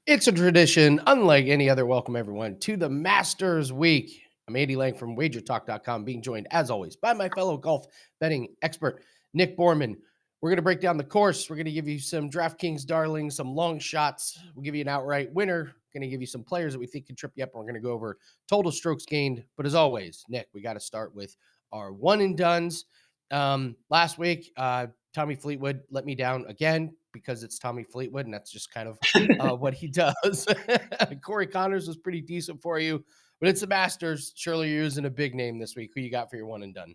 It's a tradition unlike any other. Welcome, everyone, to the Masters Week. I'm Andy Lang from WagerTalk.com, being joined, as always, by my fellow golf betting expert, Nick Borman. We're going to break down the course. We're going to give you some DraftKings Darlings, some long shots. We'll give you an outright winner. We're going to give you some players that we think can trip you up. And we're going to go over total strokes gained. But as always, Nick, we got to start with our one and dones. Last week, Tommy Fleetwood let me down again because it's Tommy Fleetwood, and that's just kind of what he does. Corey Connors was pretty decent for you, but it's the Masters. Surely you're using a big name this week. Who you got for your one and done?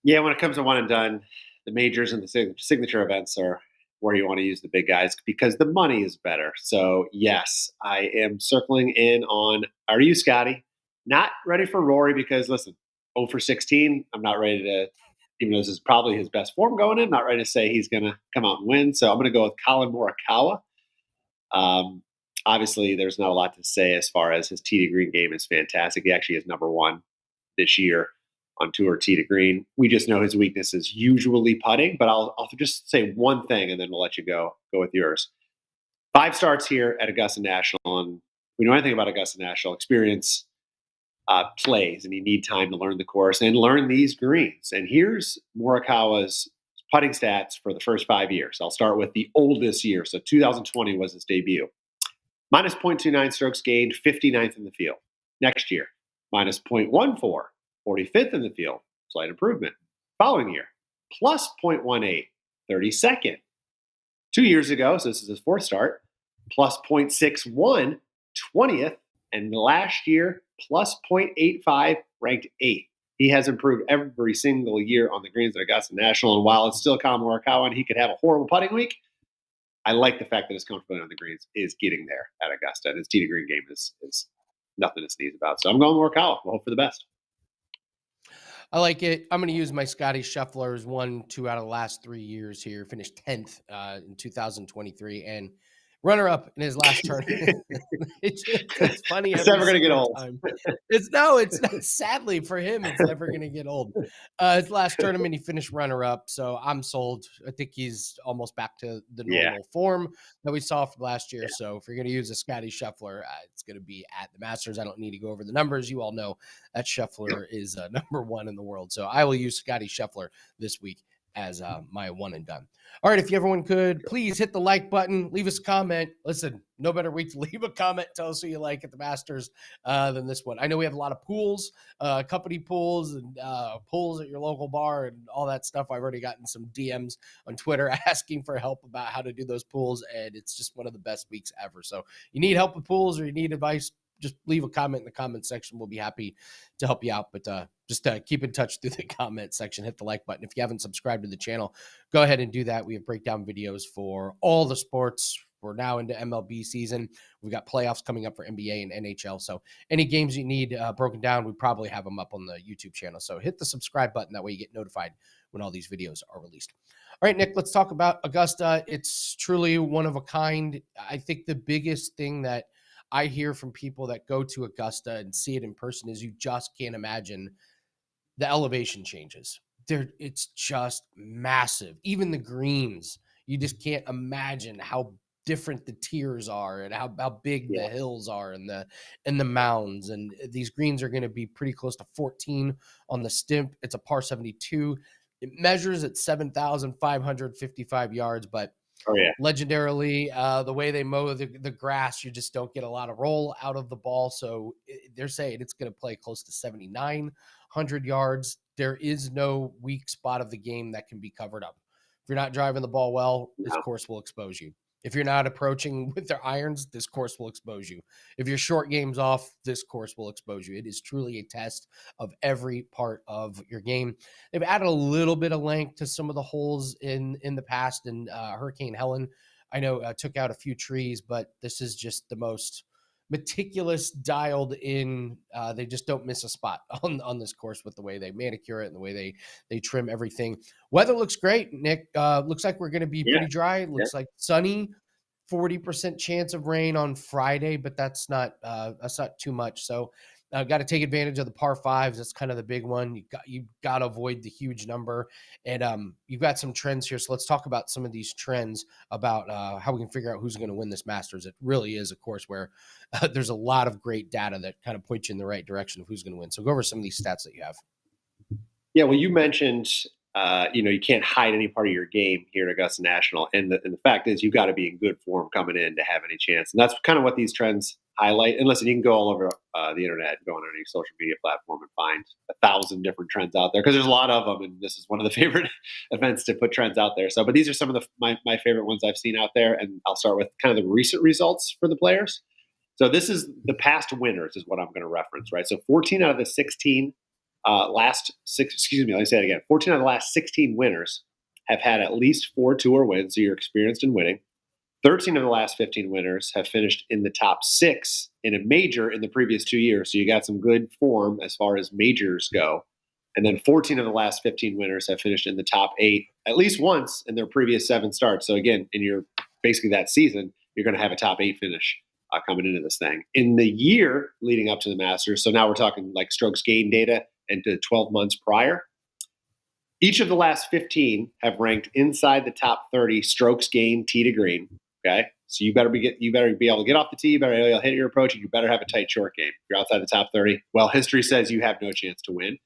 Yeah, when it comes to one and done, the majors and the signature events are where you want to use the big guys because the money is better. So, yes, I am circling in on, are you, Scotty? Not ready for Rory because, listen, 0 for 16. I'm not ready to, even though this is probably his best form going in, not ready to say he's going to come out and win. So, I'm going to go with Colin Morikawa. Obviously, there's not a lot to say as far as his tee to green game is fantastic. He actually is number one this year on tour tee to green. We just know his weakness is usually putting, but I'll just say one thing and then we'll let you go with yours. 5 starts here at Augusta National, and we know anything about Augusta National. Experience plays, and you need time to learn the course and learn these greens. And here's Morikawa's putting stats for the first 5 years. I'll start with the oldest year. So 2020 was his debut. Minus 0.29 strokes gained, 59th in the field. Next year, minus 0.14. 45th in the field, slight improvement. Following year, plus 0.18, 32nd. 2 years ago, so this is his fourth start, plus 0.61, 20th. And last year, plus 0.85, ranked 8th. He has improved every single year on the greens at Augusta National. And while it's still Colin Morikawa and he could have a horrible putting week, I like the fact that his comfortability on the greens is getting there at Augusta. And his tee to green game is nothing to sneeze about. So I'm going Morikawa. We'll hope for the best. I like it. I'm going to use my Scotty Scheffler's 1-2 out of the last 3 years here. Finished 10th in 2023 and runner-up in his last tournament. It's funny. It's never going to get old. It's not. Sadly for him, it's never going to get old. His last tournament, he finished runner-up, so I'm sold. I think he's almost back to the normal form that we saw from last year. Yeah. So if you're going to use a Scotty Scheffler, it's going to be at the Masters. I don't need to go over the numbers. You all know that Scheffler is number one in the world. So I will use Scotty Scheffler this week as my one and done. All right, if everyone could, please hit the like button, leave us a comment. Listen, no better week to leave a comment. Tell us who you like at the Masters than this one. I know we have a lot of pools, company pools, and pools at your local bar and all that stuff. I've already gotten some DMs on Twitter asking for help about how to do those pools, and it's just one of the best weeks ever. So you need help with pools or you need advice, just leave a comment in the comment section. We'll be happy to help you out. But just keep in touch through the comment section. Hit the like button. If you haven't subscribed to the channel, go ahead and do that. We have breakdown videos for all the sports. We're now into MLB season. We've got playoffs coming up for NBA and NHL. So any games you need broken down, we probably have them up on the YouTube channel. So hit the subscribe button. That way you get notified when all these videos are released. All right, Nick, let's talk about Augusta. It's truly one of a kind. I think the biggest thing that I hear from people that go to Augusta and see it in person is you just can't imagine the elevation changes. It's just massive. Even the greens, you just can't imagine how different the tiers are and how big the hills are and the mounds. And these greens are going to be pretty close to 14 on the stimp. It's a par 72. It measures at 7,555 yards, but legendarily, the way they mow the grass, you just don't get a lot of roll out of the ball. So they're saying it's going to play close to 7,900 yards. There is no weak spot of the game that can be covered up. If you're not driving the ball well, this course will expose you. If you're not approaching with their irons, this course will expose you. If your short game's off, this course will expose you. It is truly a test of every part of your game. They've added a little bit of length to some of the holes in the past, and Hurricane Helen, I know, took out a few trees, but this is just the most meticulous, dialed in. They just don't miss a spot on this course with the way they manicure it and the way they trim everything. Weather looks great, Nick. Looks like we're going to be pretty dry. Looks like sunny. 40% chance of rain on Friday, but that's not too much. So Got to take advantage of the par fives. That's kind of the big one. You got to avoid the huge number, and you've got some trends here. So let's talk about some of these trends about how we can figure out who's going to win this Masters. It really is, of course, where there's a lot of great data that kind of point you in the right direction of who's going to win. So go over some of these stats that you have. Yeah, well, you mentioned, you can't hide any part of your game here at Augusta National, and the fact is, you've got to be in good form coming in to have any chance, and that's kind of what these trends highlight. And listen, you can go all over the internet, go on any social media platform, and find 1,000 different trends out there because there's a lot of them, and this is one of the favorite events to put trends out there. So, but these are some of my favorite ones I've seen out there, and I'll start with kind of the recent results for the players. So this is the past winners is what I'm going to reference, right? So 14 out of the 16 let me say it again. 14 out of the last 16 winners have had at least 4 tour wins, so you're experienced in winning. 13 of the last 15 winners have finished in the top 6 in a major in the previous 2 years, so you got some good form as far as majors go. And then 14 of the last 15 winners have finished in the top 8 at least once in their previous 7 starts. So again, in your basically that season, you're going to have a top 8 finish coming into this thing. In the year leading up to the Masters, so now we're talking like strokes gained data and to 12 months prior, each of the last 15 have ranked inside the top 30 strokes gained tee to green. Okay, so you better be able to get off the tee. You better be able to hit your approach, and you better have a tight short game. If you're outside the top 30, well, history says you have no chance to win.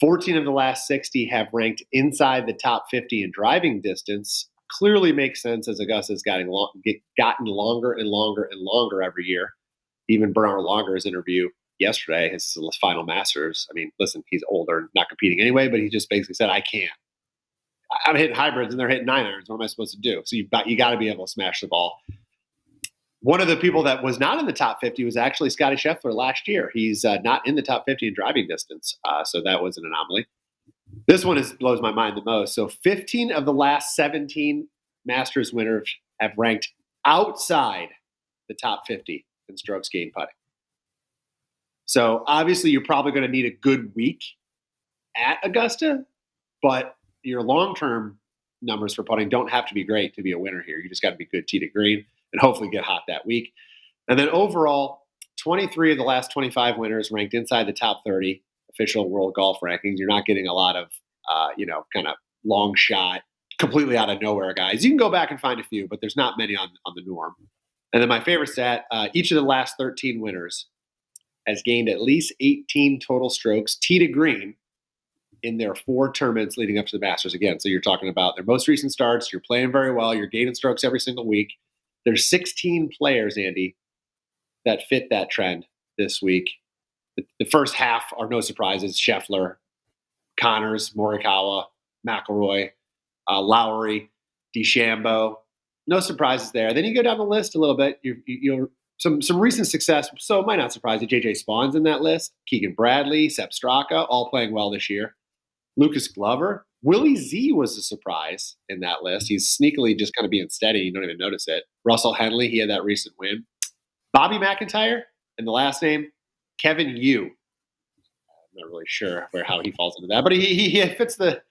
14 of the last 60 have ranked inside the top 50 in driving distance. Clearly makes sense as Augusta's gotten longer and longer and longer every year. Even Bernard Longer's interview yesterday, his final Masters. I mean, listen, he's older, not competing anyway, but he just basically said, I can't. I'm hitting hybrids and they're hitting 9 irons. What am I supposed to do? So you got to be able to smash the ball. One of the people that was not in the top 50 was actually Scotty Scheffler last year. He's not in the top 50 in driving distance, so that was an anomaly. This one blows my mind the most. So 15 of the last 17 Masters winners have ranked outside the top 50 in strokes gained putting. So obviously you're probably going to need a good week at Augusta, but your long-term numbers for putting don't have to be great to be a winner here. You just got to be good tee to green and hopefully get hot that week. And then overall, 23 of the last 25 winners ranked inside the top 30 official world golf rankings. You're not getting a lot of, kind of long shot, completely out of nowhere guys. You can go back and find a few, but there's not many on the norm. And then my favorite stat, each of the last 13 winners has gained at least 18 total strokes tee to green in their 4 tournaments leading up to the Masters again. So you're talking about their most recent starts. You're playing very well. You're gaining strokes every single week. There's 16 players, Andy, that fit that trend this week. The first half are no surprises. Scheffler, Connors, Morikawa, McIlroy, Lowry, DeChambeau. No surprises there. Then you go down the list a little bit. You're some recent success, so it might not surprise you. JJ Spawn's in that list. Keegan Bradley, Sepp Straka, all playing well this year. Lucas Glover. Willie Z was a surprise in that list. He's sneakily just kind of being steady. You don't even notice it. Russell Henley, he had that recent win. Bobby McIntyre, and the last name, Kevin Yu. I'm not really sure how he falls into that, but he fits the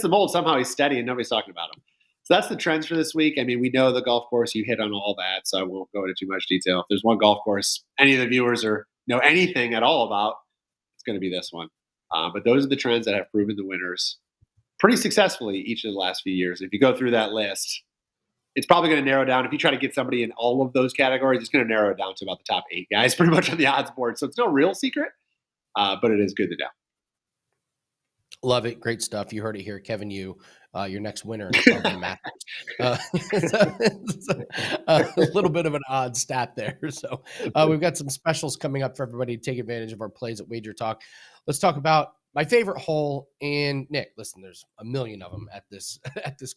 mold. Somehow he's steady and nobody's talking about him. So that's the trends for this week. I mean, we know the golf course, you hit on all that, so I won't go into too much detail. If there's one golf course any of the viewers know anything at all about, it's going to be this one. But those are the trends that have proven the winners pretty successfully each of the last few years. If you go through that list, it's probably going to narrow down. If you try to get somebody in all of those categories, it's going to narrow it down to about the top 8 guys pretty much on the odds board. So it's no real secret, but it is good to know. Love it. Great stuff. You heard it here. Kevin Yu, your next winner of the Masters. A little bit of an odd stat there. So we've got some specials coming up for everybody to take advantage of our plays at WagerTalk. Let's talk about my favorite hole. And Nick, listen, there's a million of them at this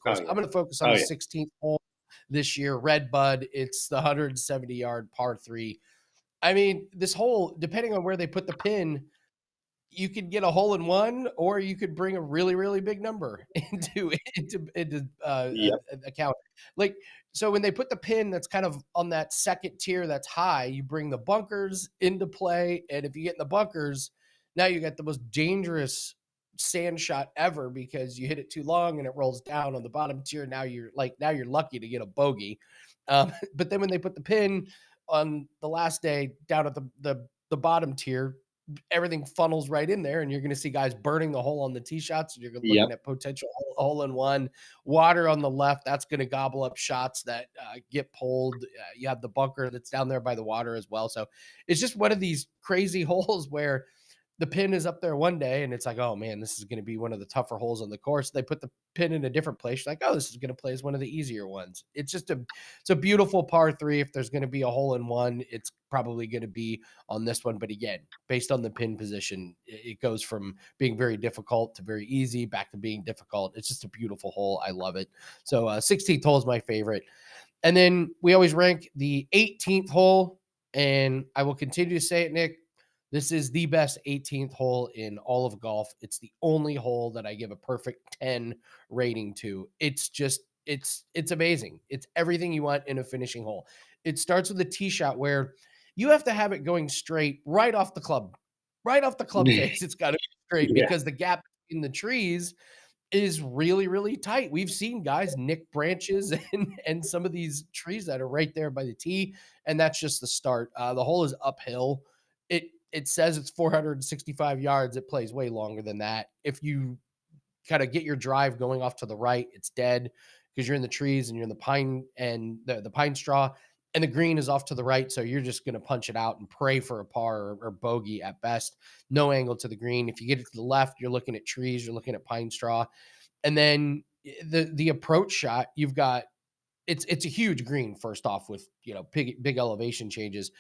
course. I'm going to focus on the 16th hole this year. Red Bud. It's the 170-yard par 3. I mean, this hole, depending on where they put the pin, you could get a hole in one, or you could bring a really, really big number into account. Like, so when they put the pin that's kind of on that second tier that's high, you bring the bunkers into play. And if you get in the bunkers, now you get the most dangerous sand shot ever because you hit it too long and it rolls down on the bottom tier. Now you're lucky to get a bogey. But then when they put the pin on the last day down at the bottom tier, everything funnels right in there, and you're going to see guys burning the hole on the tee shots. You're Yep. looking at potential hole-in-one. Water on the left, that's going to gobble up shots that get pulled. You have the bunker that's down there by the water as well. So it's just one of these crazy holes where the pin is up there one day and it's like, oh man, this is going to be one of the tougher holes on the course. They put the pin in a different place. Like, oh, this is going to play as one of the easier ones. It's a beautiful par three. If there's going to be a hole in one, it's probably going to be on this one. But again, based on the pin position, it goes from being very difficult to very easy, back to being difficult. It's just a beautiful hole. I love it. So 16th hole is my favorite. And then we always rank the 18th hole. And I will continue to say it, Nick. This is the best 18th hole in all of golf. It's the only hole that I give a perfect 10 rating to. It's just, it's amazing. It's everything you want in a finishing hole. It starts with a tee shot where you have to have it going straight right off the club face. It's got to be straight because the gap in the trees is really, really tight. We've seen guys nick branches and some of these trees that are right there by the tee, and that's just the start. The hole is uphill. It says it's 465 yards. It plays way longer than that. If you kind of get your drive going off to the right, it's dead because you're in the trees and you're in the pine and the pine straw, and the green is off to the right. So you're just going to punch it out and pray for a par or bogey at best. No angle to the green. If you get it to the left, you're looking at trees, you're looking at pine straw. And then the approach shot, you've got it's a huge green first off with big elevation changes.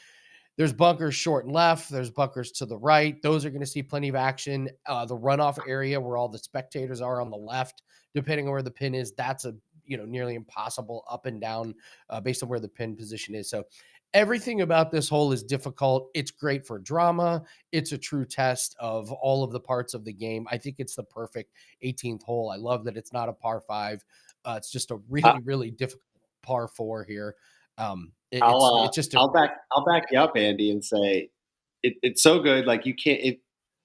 There's bunkers short and left. There's bunkers to the right. Those are going to see plenty of action. The runoff area where all the spectators are on the left, depending on where the pin is, that's a nearly impossible up and down based on where the pin position is. So everything about this hole is difficult. It's great for drama. It's a true test of all of the parts of the game. I think it's the perfect 18th hole. I love that it's not a par five. It's just a really, really difficult par four here. It's just I'll back you up, Andy, and say it's so good. Like you can't.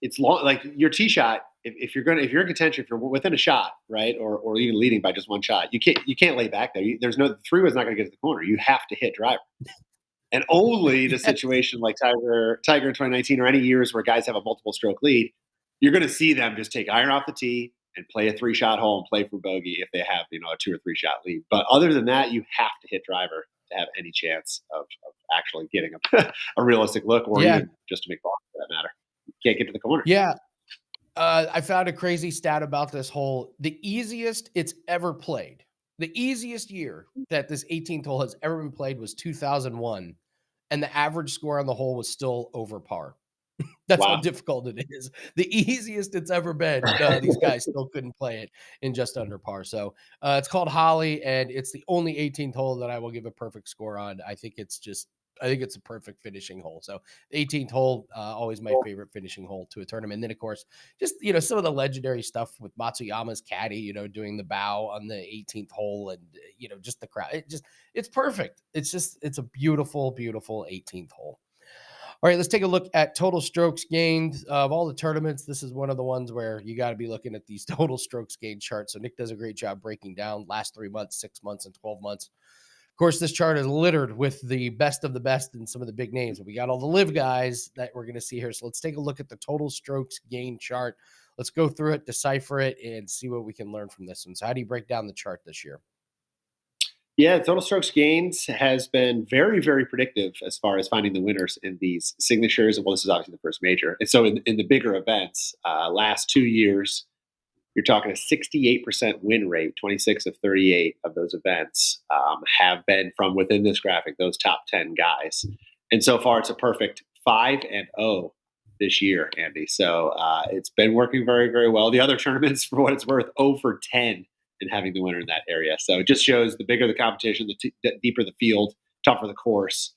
It's long. Like your tee shot. If you're in contention, if you're within a shot, right, or even leading by just one shot, you can't lay back there. There's no three was not going to get to the corner. You have to hit driver. And only the situation like Tiger in 2019 or any years where guys have a multiple stroke lead, you're going to see them just take iron off the tee and play a 3-shot hole and play for bogey if they have a 2 or 3 shot lead. But other than that, you have to hit driver to have any chance of actually getting a realistic look, or even just to make ball for that matter. You can't get to the corner. Yeah. I found a crazy stat about this hole. The easiest it's ever played, the easiest year that this 18th hole has ever been played was 2001. And the average score on the hole was still over par. That's how difficult it is. The easiest it's ever been. These guys still couldn't play it in just under par. So it's called Holly, and it's the only 18th hole that I will give a perfect score on. I think it's a perfect finishing hole. So the 18th hole, always my favorite finishing hole to a tournament. And then, of course, just, some of the legendary stuff with Matsuyama's caddy, doing the bow on the 18th hole and, just the crowd. It's perfect. It's a beautiful, beautiful 18th hole. All right, let's take a look at total strokes gained of all the tournaments. This is one of the ones where you got to be looking at these total strokes gained charts. So Nick does a great job breaking down last 3 months, 6 months, and 12 months. Of course, this chart is littered with the best of the best and some of the big names. We got all the live guys that we're going to see here. So let's take a look at the total strokes gained chart. Let's go through it, decipher it, and see what we can learn from this one. So how do you break down the chart this year? Yeah, total strokes gains has been very, very predictive as far as finding the winners in these signatures. Well, this is obviously the first major. And so in the bigger events, last 2 years, you're talking a 68% win rate. 26 of 38 of those events have been from within this graphic, those top 10 guys. And so far, it's a perfect 5-0 this year, Andy. So it's been working very, very well. The other tournaments, for what it's worth, 0 for 10 in having the winner in that area. So it just shows the bigger the competition, the deeper the field, tougher the course,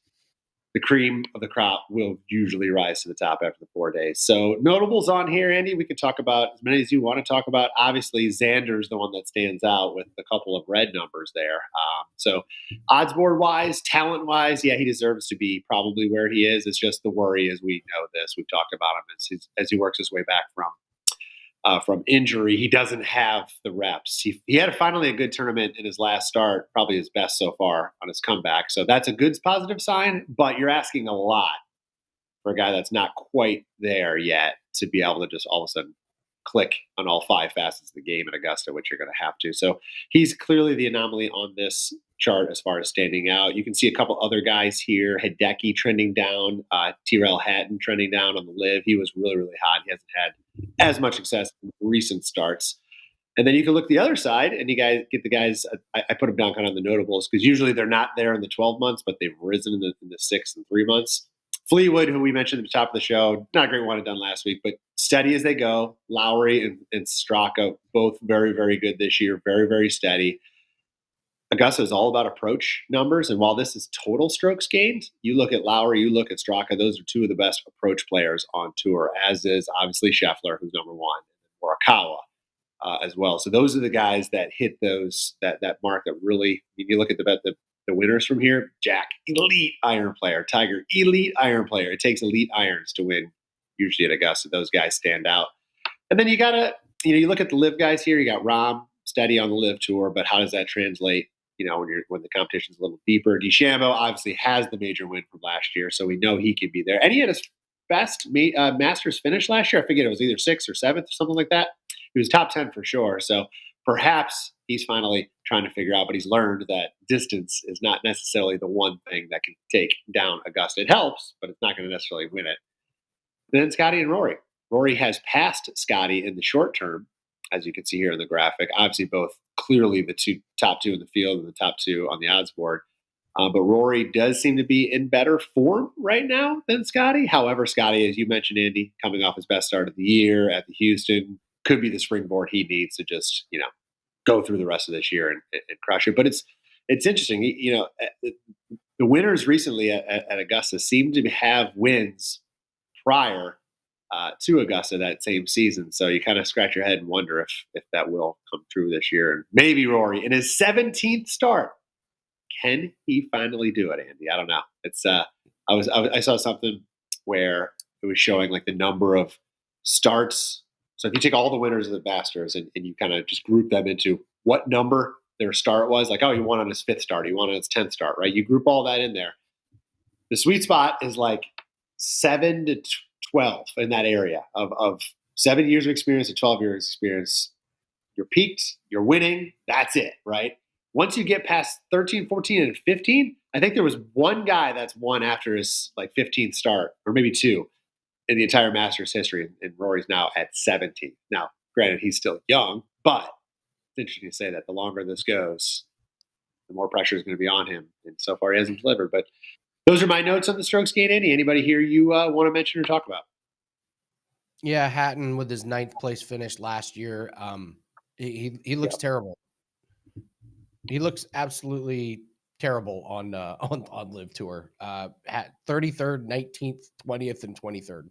the cream of the crop will usually rise to the top after the 4 days. So notables on here, Andy, we could talk about as many as you want to talk about. Obviously, Xander's the one that stands out with a couple of red numbers there. So odds board wise, talent wise, yeah, he deserves to be probably where he is. It's just the worry, as we know this. We've talked about him as he works his way back from injury. He doesn't have the reps. He had finally a good tournament in his last start, probably his best so far on his comeback. So that's a good positive sign, but you're asking a lot for a guy that's not quite there yet to be able to just all of a sudden click on all 5 facets of the game at Augusta, which you're going to have to. So he's clearly the anomaly on this chart as far as standing out. You can see a couple other guys here. Hideki trending down, Tyrrell Hatton trending down on the live. He was really, really hot. He hasn't had as much success in recent starts. And then you can look the other side, and you guys get the guys. I put them down kind of on the notables because usually they're not there in the 12 months, but they've risen in the 6 and 3 months. Fleetwood, who we mentioned at the top of the show, not a great one done last week, but steady as they go. Lowry and Straka, both very, very good this year, very, very steady. Augusta is all about approach numbers, and while this is total strokes gained, you look at Lowry, you look at Straka, those are two of the best approach players on tour, as is obviously Scheffler, who's number one, Morikawa as well. So those are the guys that hit that mark that really, if you look at the winners from here, Jack, elite iron player, Tiger, elite iron player. It takes elite irons to win usually at Augusta. Those guys stand out. And then you look at the live guys here, you got Rahm steady on the live tour, but how does that translate? When the competition's a little deeper. DeChambeau obviously has the major win from last year, so we know he can be there. And he had his best Masters finish last year. I forget, it was either 6th or 7th or something like that. He was top 10 for sure. So perhaps he's finally trying to figure out, but he's learned that distance is not necessarily the one thing that can take down Augusta. It helps, but it's not going to necessarily win it. Then Scotty and Rory. Rory has passed Scotty in the short term, as you can see here in the graphic. Obviously, both clearly the top two in the field and the top two on the odds board. But Rory does seem to be in better form right now than Scotty. However, Scotty, as you mentioned, Andy, coming off his best start of the year at the Houston, could be the springboard he needs to just, go through the rest of this year and crush it. But it's interesting. The winners recently at Augusta seem to have wins prior to Augusta that same season. So you kind of scratch your head and wonder if that will come true this year. And maybe Rory in his 17th start, can he finally do it, Andy? I don't know. It's I saw something where it was showing like the number of starts. So if you take all the winners of the Masters and you kind of just group them into what number their start was, like, oh, he won on his 5th start, he won on his 10th start, right? You group all that in there. The sweet spot is like 7 to 12 in that area of 7 years of experience to 12 years of experience. You're peaked, you're winning, that's it, right? Once you get past 13, 14, and 15, I think there was one guy that's won after his like 15th start, or maybe two, in the entire Masters history, and Rory's now at 17. Now, granted, he's still young, but it's interesting to say that the longer this goes, the more pressure is going to be on him. And so far, he hasn't delivered. But those are my notes on the strokes gained, Andy. Anybody here you want to mention or talk about? Yeah, Hatton with his 9th place finish last year. He looks terrible. He looks absolutely terrible on Live Tour. 33rd, 19th, 20th, and 23rd.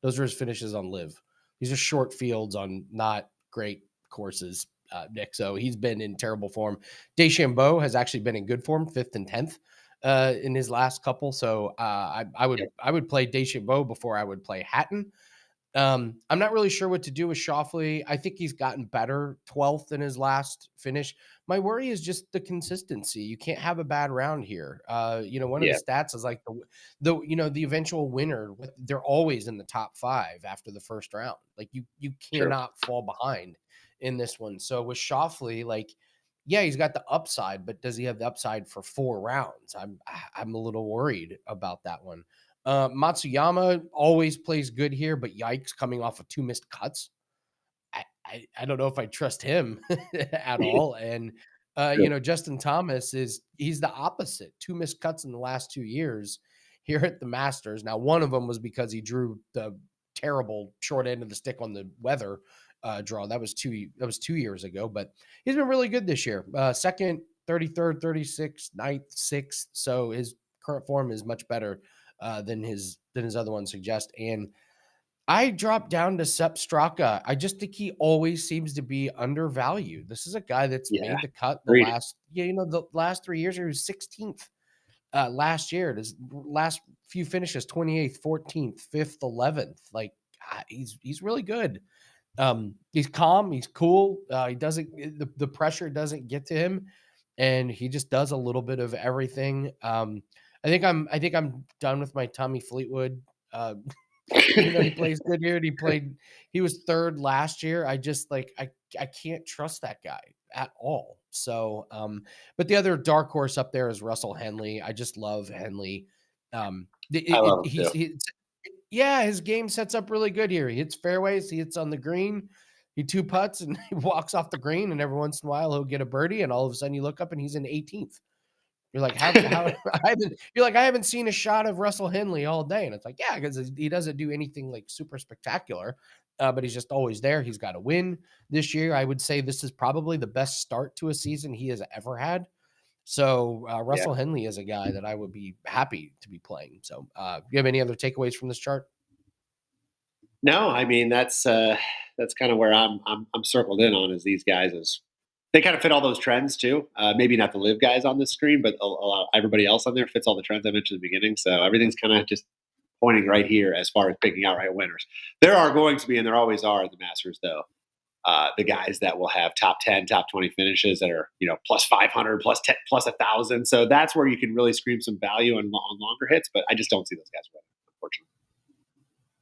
Those are his finishes on Live. These are short fields on not great courses, Nick. So he's been in terrible form. DeChambeau has actually been in good form, 5th and 10th in his last couple. So I would play DeChambeau before I would play Hatton. I'm not really sure what to do with Schauffele. I think he's gotten better, 12th in his last finish. My worry is just the consistency. You can't have a bad round here. One of the stats is like the eventual winner. They're always in the top 5 after the first round. Like you cannot fall behind in this one. So with Schauffele, like, yeah, he's got the upside, but does he have the upside for 4 rounds? I'm a little worried about that one. Matsuyama always plays good here, but yikes, coming off of 2 missed cuts. I don't know if I trust him at all. And Justin Thomas he's the opposite. 2 missed cuts in the last 2 years here at the Masters. Now, one of them was because he drew the terrible short end of the stick on the weather draw. That was 2 years ago, but he's been really good this year. 2nd, 33rd, 36th, 9th, 6th. So his current form is much better than his other ones suggest. And I dropped down to Sepp Straka. I just think he always seems to be undervalued. This is a guy that's made the cut the last 3 years. He was 16th last year. His last few finishes, 28th, 14th, 5th, 11th. Like he's really good. He's calm. He's cool. He doesn't the pressure doesn't get to him, and he just does a little bit of everything. I think I'm done with my Tommy Fleetwood Even though he plays good here, and he was third last year. I just I can't trust that guy at all. So, but the other dark horse up there is Russell Henley. I just love Henley. I love him too. Yeah, his game sets up really good here. He hits fairways, he hits on the green, he two putts and he walks off the green, and every once in a while he'll get a birdie, and all of a sudden you look up and he's in 18th. You're like, how I haven't seen a shot of Russell Henley all day. And it's like, yeah, because he doesn't do anything like super spectacular, but he's just always there. He's got a win this year. I would say this is probably the best start to a season he has ever had. So Russell Henley is a guy that I would be happy to be playing. So do you have any other takeaways from this chart? No, I mean that's kind of where I'm circled in on, is these guys as they kind of fit all those trends too. Maybe not the live guys on this screen, but a lot everybody else on there fits all the trends I mentioned at the beginning. So everything's kind of just pointing right here as far as picking outright winners. There are going to be, and there always are at the Masters, though, the guys that will have top 10, top 20 finishes that are, plus 500, plus 10, plus 1,000. So that's where you can really scream some value on longer hits. But I just don't see those guys winning, unfortunately.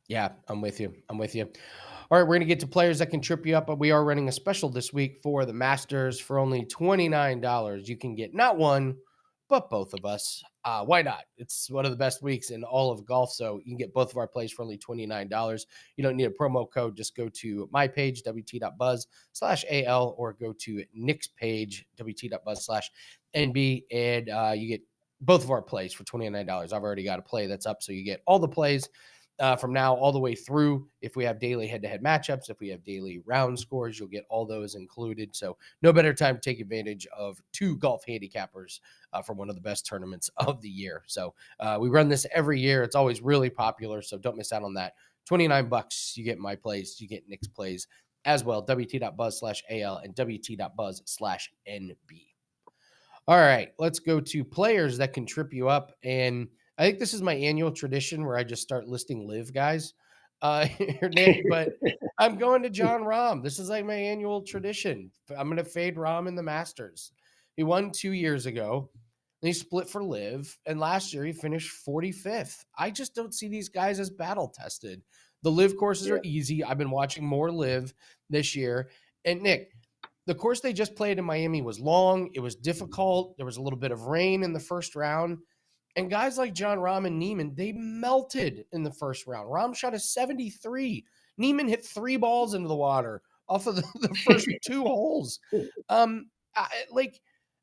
Yeah, I'm with you. All right, we're going to get to players that can trip you up, but we are running a special this week for the Masters for only $29. You can get not one, but both of us. Why not? It's one of the best weeks in all of golf, so you can get both of our plays for only $29. You don't need a promo code. Just go to my page, wt.buzz/AL, or go to Nick's page, wt.buzz/NB, and you get both of our plays for $29. I've already got a play that's up, so you get all the plays from now all the way through. If we have daily head-to-head matchups, if we have daily round scores, you'll get all those included. So no better time to take advantage of two golf handicappers for one of the best tournaments of the year. So we run this every year. It's always really popular, so don't miss out on that. $29, you get my plays, you get Nick's plays as well. wt.buzz/AL and wt.buzz/NB. All right, let's go to players that can trip you up. And I think this is my annual tradition where I just start listing live guys here, Nick, but I'm going to John Rahm. This is like my annual tradition. I'm going to fade Rahm in the Masters. He won 2 years ago, and he split for live, and last year he finished 45th. I just don't see these guys as battle tested. The live courses are easy. I've been watching more live this year. And Nick, the course they just played in Miami was long. It was difficult. There was a little bit of rain in the first round. And guys like Jon Rahm and Niemann, they melted in the first round. Rahm shot a 73. Niemann hit 3 balls into the water off of the first 2 holes.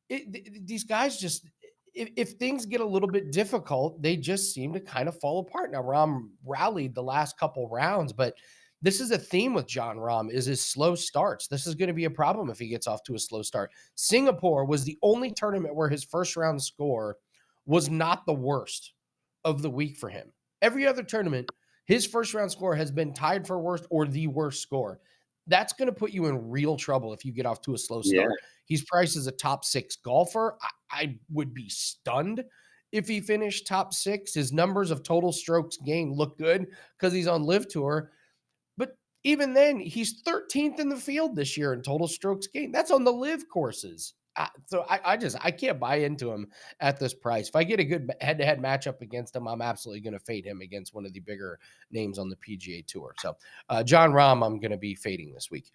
These guys just, if things get a little bit difficult, they just seem to kind of fall apart. Now, Rahm rallied the last couple rounds, but this is a theme with Jon Rahm, is his slow starts. This is going to be a problem if he gets off to a slow start. Singapore was the only tournament where his first round score was not the worst of the week for him. Every other tournament, his first round score has been tied for worst or the worst score. That's going to put you in real trouble if you get off to a slow start. Yeah. He's priced as a top 6 golfer. I would be stunned if he finished top 6. His numbers of total strokes gained look good because he's on Live Tour. But even then, he's 13th in the field this year in total strokes gained. That's on the live courses. So I can't buy into him at this price. If I get a good head-to-head matchup against him, I'm absolutely going to fade him against one of the bigger names on the PGA Tour. So Jon Rahm, I'm going to be fading this week.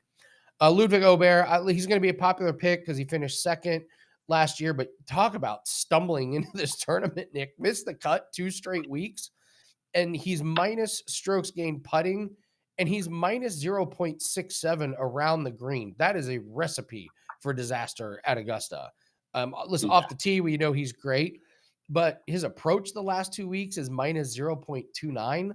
Ludwig Aubert, he's going to be a popular pick because he finished second last year. But talk about stumbling into this tournament, Nick. Missed the cut 2 straight weeks, and he's minus strokes gained putting, and he's minus 0.67 around the green. That is a recipe for disaster at Augusta. Listen, off the tee, we know he's great, but his approach the last 2 weeks is minus 0.29.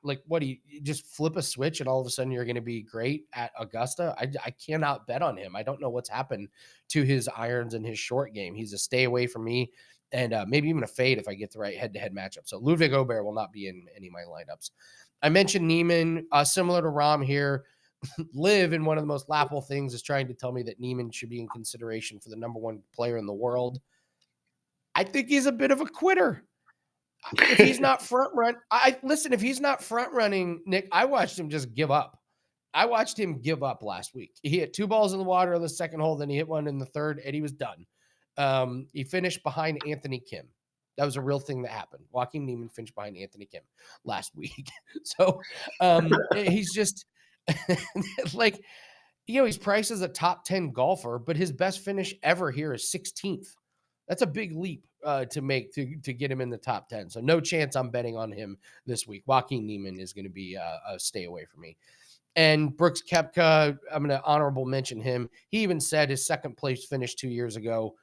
What do you just flip a switch and all of a sudden you're going to be great at Augusta? I cannot bet on him. I don't know what's happened to his irons and his short game. He's a stay away from me, and maybe even a fade if I get the right head-to-head matchup. So Ludwig Aubert will not be in any of my lineups. I mentioned Niemann, similar to Rahm here. Live in one of the most laughable things is trying to tell me that Niemann should be in consideration for the number 1 player in the world. I think he's a bit of a quitter. If he's not if he's not front running, Nick, I watched him just give up. I watched him give up last week. He hit 2 balls in the water on the second hole, then he hit one in the third, and he was done. He finished behind Anthony Kim. That was a real thing that happened. Joaquin Niemann finished behind Anthony Kim last week. So he's just like, he's priced as a top 10 golfer, but his best finish ever here is 16th. That's a big leap to make to get him in the top 10. So no chance I'm betting on him this week. Joaquin Niemann is going to be a stay away from me. And Brooks Koepka, I'm going to honorable mention him. He even said his second place finish 2 years ago,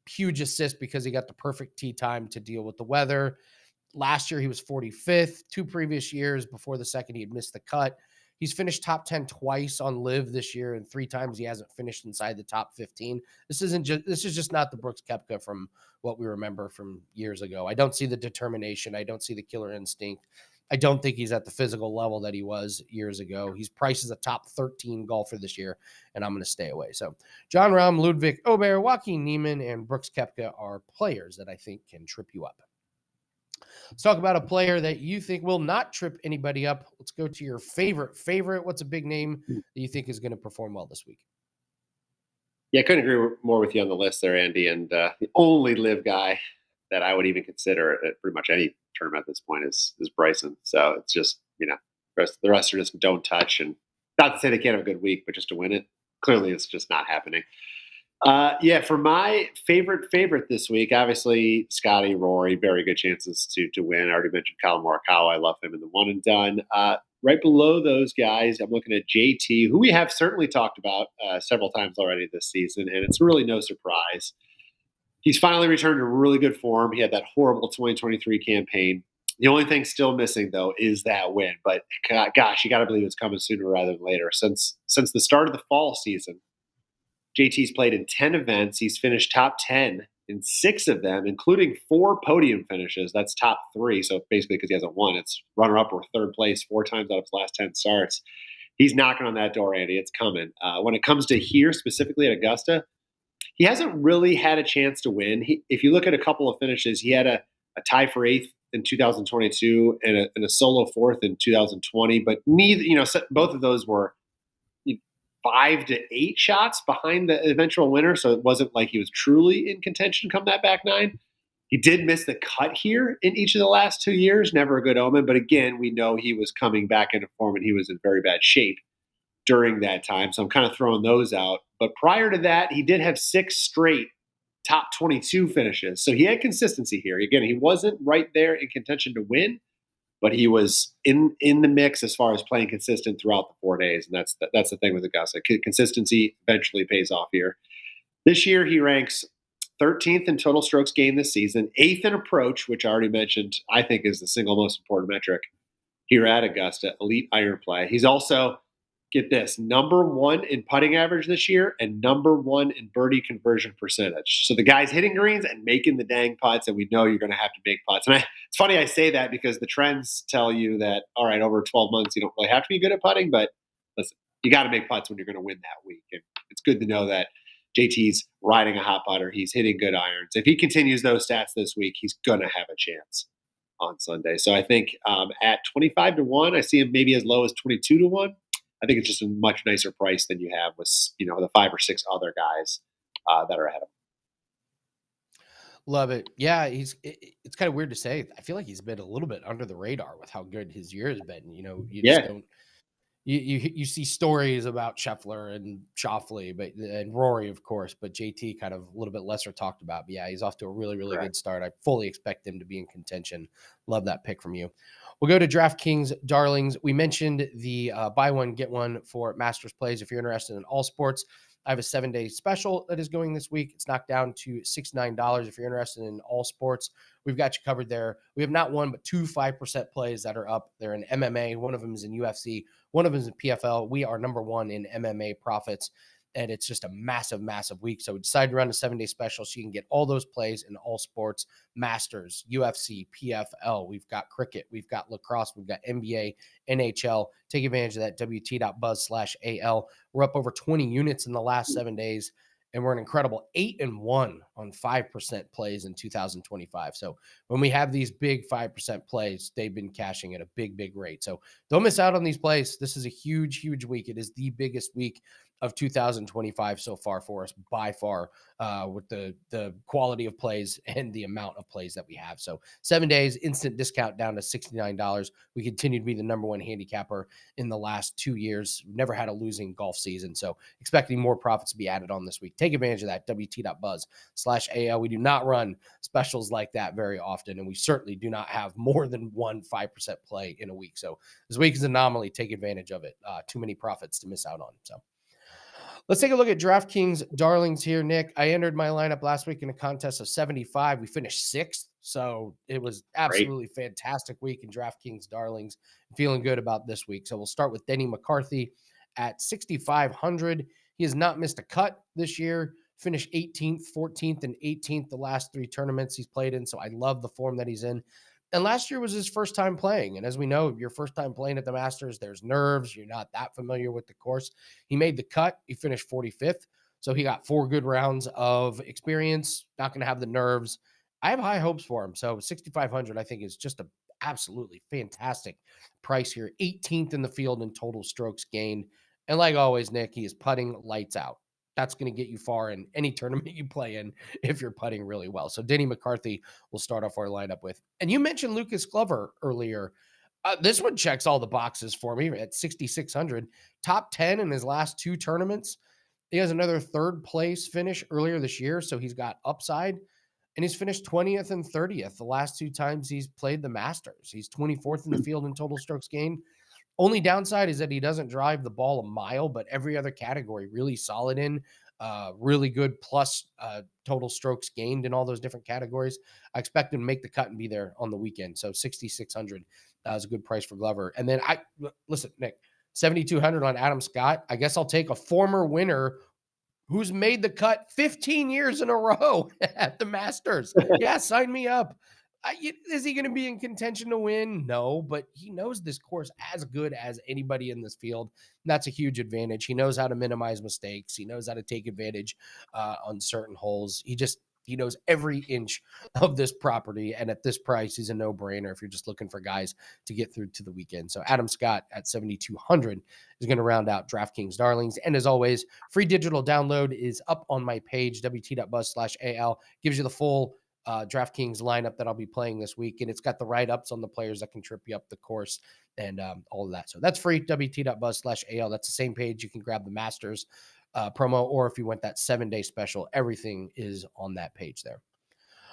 huge assist because he got the perfect tee time to deal with the weather. Last year, he was 45th. 2 previous years before the second, he had missed the cut. He's finished top 10 twice on Live this year, and 3 times he hasn't finished inside the top 15. This is just not the Brooks Koepka from what we remember from years ago. I don't see the determination. I don't see the killer instinct. I don't think he's at the physical level that he was years ago. He's priced as a top 13 golfer this year, and I'm going to stay away. So John Rahm, Ludwig Aubert, Joaquin Niemann, and Brooks Koepka are players that I think can trip you up. Let's talk about a player that you think will not trip anybody up. Let's go to your favorite. What's a big name that you think is going to perform well this week? Yeah, I couldn't agree more with you on the list there, Andy. And the only live guy that I would even consider at pretty much any tournament at this point is Bryson. So it's just, the rest are just don't touch. And not to say they can't have a good week, but just to win it, clearly it's just not happening. For my favorite this week, obviously Scotty, Rory, very good chances to win. I already mentioned Colin Morikawa. I love him in the one and done. Right below those guys, I'm looking at JT, who we have certainly talked about several times already this season, and it's really no surprise. He's finally returned to really good form. He had that horrible 2023 campaign. The only thing still missing, though, is that win. But gosh, you got to believe it's coming sooner rather than later. Since the start of the fall season, JT's played in 10 events. He's finished top 10 in 6 of them, including 4 podium finishes. That's top 3. So basically, because he hasn't won, it's runner-up or third place 4 times out of his last 10 starts. He's knocking on that door, Andy. It's coming. When it comes to here, specifically at Augusta, he hasn't really had a chance to win. If you look at a couple of finishes, he had a tie for 8th in 2022 and a solo 4th in 2020. But both of those were 5 to 8 shots behind the eventual winner. So it wasn't like he was truly in contention come that back 9. He did miss the cut here in each of the last 2 years. Never a good omen. But again, we know he was coming back into form and he was in very bad shape during that time. So I'm kind of throwing those out. But prior to that, he did have 6 straight top 22 finishes. So he had consistency here. Again, he wasn't right there in contention to win, but he was in the mix as far as playing consistent throughout the 4 days. And that's the thing with Augusta. Consistency eventually pays off here. This year, he ranks 13th in total strokes gained this season, 8th in approach, which I already mentioned, I think is the single most important metric here at Augusta, elite iron play. He's also, get this, number 1 in putting average this year and number 1 in birdie conversion percentage. So the guy's hitting greens and making the dang putts, and we know you're going to have to make putts. And it's funny I say that because the trends tell you that, all right, over 12 months, you don't really have to be good at putting, but listen, you got to make putts when you're going to win that week. And it's good to know that JT's riding a hot putter. He's hitting good irons. If he continues those stats this week, he's going to have a chance on Sunday. So I think at 25 to 1, I see him maybe as low as 22 to 1. I think it's just a much nicer price than you have with, the 5 or 6 other guys that are ahead of him. Love it. Yeah, it's kind of weird to say. I feel like he's been a little bit under the radar with how good his year has been. You just don't. You see stories about Scheffler and Schauffele, and Rory, of course, but JT kind of a little bit lesser talked about. But yeah, he's off to a really, really good start. I fully expect him to be in contention. Love that pick from you. We'll go to DraftKings Darlings. We mentioned the buy one, get one for Masters plays. If you're interested in all sports, I have a 7-day special that is going this week. It's knocked down to $69. If you're interested in all sports, we've got you covered there. We have not one, but 2 5% plays that are up. They're in MMA. One of them is in UFC. One of them is in PFL. We are number 1 in MMA profits, and it's just a massive, massive week. So we decided to run a 7-day special so you can get all those plays in all sports, Masters, UFC, PFL. We've got cricket. We've got lacrosse. We've got NBA, NHL. Take advantage of that, WT.buzz/AL. We're up over 20 units in the last 7 days, and we're an incredible 8-1 on 5% plays in 2025. So when we have these big 5% plays, they've been cashing at a big, big rate. So don't miss out on these plays. This is a huge, huge week. It is the biggest week of 2025 so far for us by far, with the quality of plays and the amount of plays that we have. So 7 days, instant discount down to $69. We continue to be the number one handicapper in the last 2 years. We've never had a losing golf season. So expecting more profits to be added on this week. Take advantage of that. WT.buzz/AL. We do not run specials like that very often. And we certainly do not have more than one 5% play in a week. So this week is an anomaly. Take advantage of it. Too many profits to miss out on. So let's take a look at DraftKings Darlings here, Nick. I entered my lineup last week in a contest of 75. We finished sixth, so it was absolutely fantastic week in DraftKings Darlings. I'm feeling good about this week. So we'll start with Denny McCarthy at 6,500. He has not missed a cut this year. Finished 18th, 14th, and 18th the last three tournaments he's played in. So I love the form that he's in. And last year was his first time playing. And as we know, your first time playing at the Masters, there's nerves. You're not that familiar with the course. He made the cut. He finished 45th. So he got 4 good rounds of experience. Not going to have the nerves. I have high hopes for him. So 6,500, I think, is just an absolutely fantastic price here. 18th in the field in total strokes gained. And like always, Nick, he is putting lights out. That's going to get you far in any tournament you play in if you're putting really well. So Denny McCarthy will start off our lineup with. And you mentioned Lucas Glover earlier. This one checks all the boxes for me at 6,600. Top 10 in his last 2 tournaments. He has another 3rd place finish earlier this year, so he's got upside. And he's finished 20th and 30th the last 2 times he's played the Masters. He's 24th in the field in total strokes gained. Only downside is that he doesn't drive the ball a mile, but every other category really solid in, really good plus total strokes gained in all those different categories. I expect him to make the cut and be there on the weekend. So 6,600 is a good price for Glover. And then listen, Nick, 7,200 on Adam Scott. I guess I'll take a former winner who's made the cut 15 years in a row at the Masters. Yeah, sign me up. Is he going to be in contention to win? No, but he knows this course as good as anybody in this field. And that's a huge advantage. He knows how to minimize mistakes. He knows how to take advantage on certain holes. He knows every inch of this property. And at this price, he's a no-brainer if you're just looking for guys to get through to the weekend. So Adam Scott at 7,200 is going to round out DraftKings Darlings. And as always, free digital download is up on my page, wt.buzz/AL. Gives you the full DraftKings lineup that I'll be playing this week. And it's got the write-ups on the players that can trip you up the course and all of that. So that's free, wt.buzz/AL. That's the same page. You can grab the Masters promo, or if you want that 7-day special, everything is on that page there.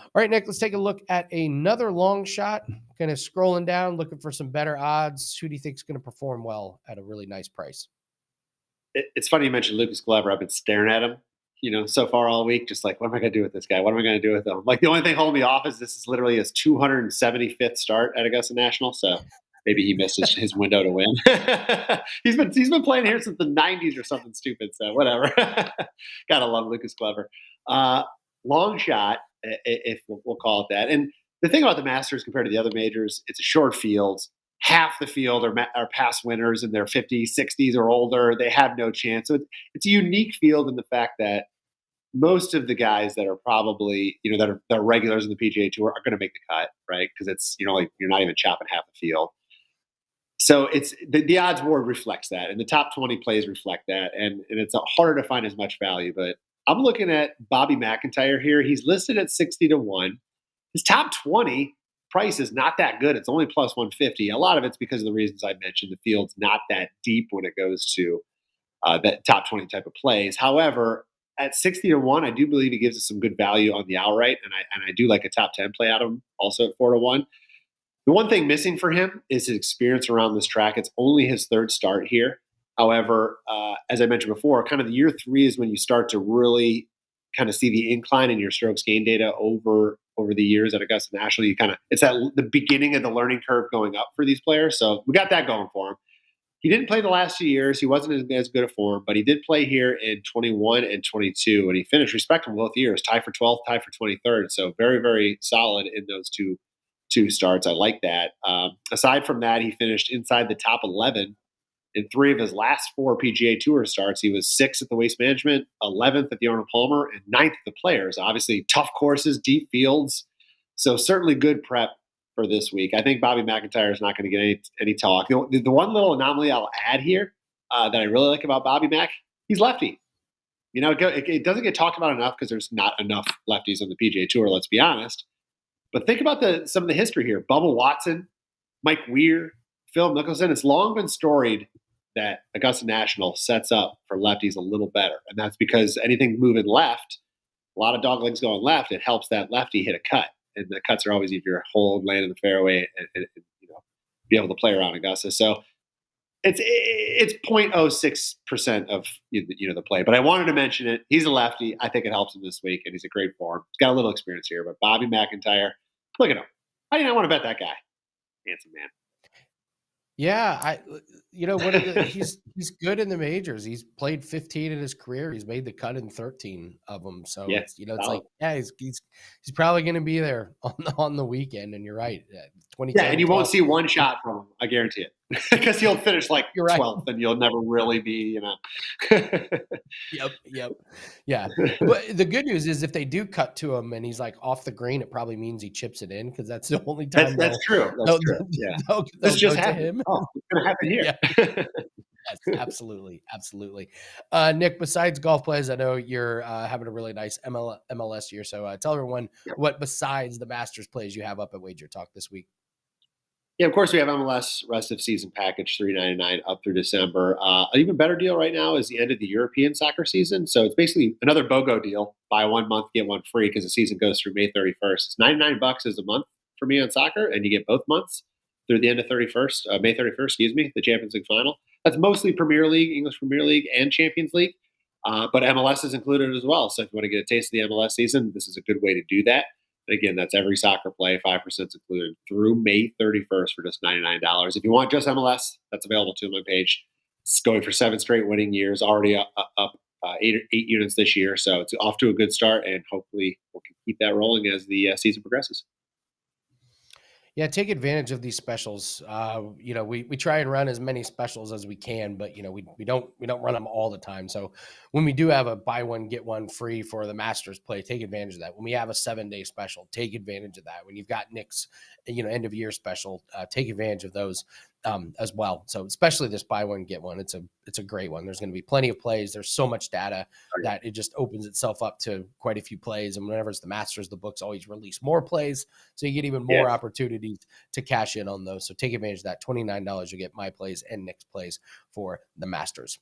All right, Nick, let's take a look at another long shot. Kind of scrolling down, looking for some better odds. Who do you think is going to perform well at a really nice price? It's funny you mentioned Lucas Glover. I've been staring at him, so far all week, just like, what am I going to do with this guy? What am I going to do with him? Like, the only thing holding me off is this is literally his 275th start at Augusta National. So maybe he missed his window to win. He's been playing here since the 90s or something stupid. So whatever. Gotta love Lucas Glover. Long shot, if we'll call it that. And the thing about the Masters compared to the other majors, it's a short field. Half the field are past winners in their 50s, 60s or older. They have no chance. So it's a unique field in the fact that most of the guys that are probably, that are regulars in the PGA Tour are going to make the cut, right? Because it's, like you're not even chopping half the field. So it's the odds board reflects that, and the top 20 plays reflect that, and it's harder to find as much value. But I'm looking at Bobby McIntyre here. He's listed at 60-1. His top 20 price is not that good. It's only plus 150. A lot of it's because of the reasons I mentioned. The field's not that deep when it goes to that top 20 type of plays. However, at 60-1, I do believe he gives us some good value on the outright, and I do like a top 10 play out of him also at 4-1. The one thing missing for him is his experience around this track. It's only his 3rd start here. However, as I mentioned before, kind of the year 3 is when you start to really kind of see the incline in your strokes gain data over the years at Augusta National. It's at the beginning of the learning curve going up for these players. So we got that going for him. He didn't play the last 2 years. He wasn't as good a form, but he did play here in 21 and 22, and he finished respectable both years, tie for 12th, tie for 23rd. So very, very solid in those two starts. I like that. Aside from that, he finished inside the top 11 in 3 of his last 4 PGA Tour starts. He was 6th at the Waste Management, 11th at the Arnold Palmer, and 9th at the Players. Obviously, tough courses, deep fields. So certainly good prep for this week. I think Bobby McIntyre is not going to get any talk. The one little anomaly I'll add here that I really like about Bobby Mac He's lefty. You know, it doesn't get talked about enough because there's not enough lefties on the PGA Tour, let's be honest. But think about some of the history here. Bubba Watson, Mike Weir, Phil Mickelson. It's long been storied that Augusta National sets up for lefties a little better. And that's because anything moving left, a lot of dog legs going left, it helps that lefty hit a cut. And the cuts are always easier to hold, land in the fairway, and be able to play around Augusta. So it's 0.06% of the play. But I wanted to mention it. He's a lefty. I think it helps him this week, and he's a great form. He's got a little experience here. But Bobby McIntyre, look at him. How do you not want to bet that guy? Handsome man. Yeah, he's good in the majors. He's played 15 in his career. He's made the cut in 13 of them. So Yeah, it's like, yeah, he's probably going to be there on the weekend. And you're right, 20. Yeah, and you won't see one shot from him. I guarantee it, because he'll finish like 12th, and you'll never really be, Yep. Yeah. But the good news is if they do cut to him and he's like off the green, it probably means he chips it in because that's the only time. That's true. That's true. Yeah. This just happened. Oh, it's going to happen here. Yeah. Yes, absolutely. Nick, besides golf plays, I know you're having a really nice MLS year. So tell everyone what besides the Masters plays you have up at WagerTalk this week. Yeah, of course, we have MLS rest of season package, $3.99 up through December. An even better deal right now is the end of the European soccer season. So it's basically another BOGO deal. Buy 1 month, get one free, because the season goes through May 31st. It's $99 is a month for me on soccer, and you get both months through the end of May 31st, the Champions League final. That's mostly Premier League, English Premier League, and Champions League. But MLS is included as well. So if you want to get a taste of the MLS season, this is a good way to do that. Again, that's every soccer play, 5% is included through May 31st for just $99. If you want just MLS, that's available too on my page. It's going for 7 straight winning years, already up 8 units this year. So it's off to a good start, and hopefully we'll keep that rolling as the season progresses. Yeah, take advantage of these specials. We try and run as many specials as we can, but we don't run them all the time. So when we do have a buy one get one free for the Masters play, take advantage of that. When we have a 7-day special, take advantage of that. When you've got Nick's end of year special, take advantage of those as well. So especially this buy one get one, it's a great one. There's going to be plenty of plays. There's so much data that it just opens itself up to quite a few plays. And whenever it's the Masters, the books always release more plays, so you get even more opportunities to cash in on those. So take advantage of that. $29, you get my plays and Nick's plays for the Masters.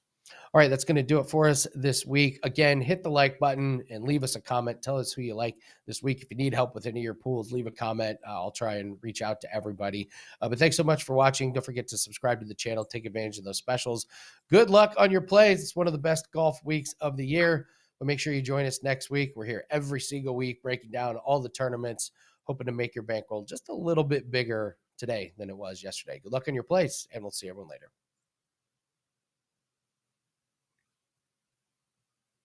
All right, that's going to do it for us this week. Again, hit the like button and leave us a comment. Tell us who you like this week. If you need help with any of your pools, leave a comment. I'll try and reach out to everybody. But thanks so much for watching. Don't forget to subscribe to the channel. Take advantage of those specials. Good luck on your plays. It's one of the best golf weeks of the year. But make sure you join us next week. We're here every single week breaking down all the tournaments, hoping to make your bankroll just a little bit bigger today than it was yesterday. Good luck on your plays, and we'll see everyone later.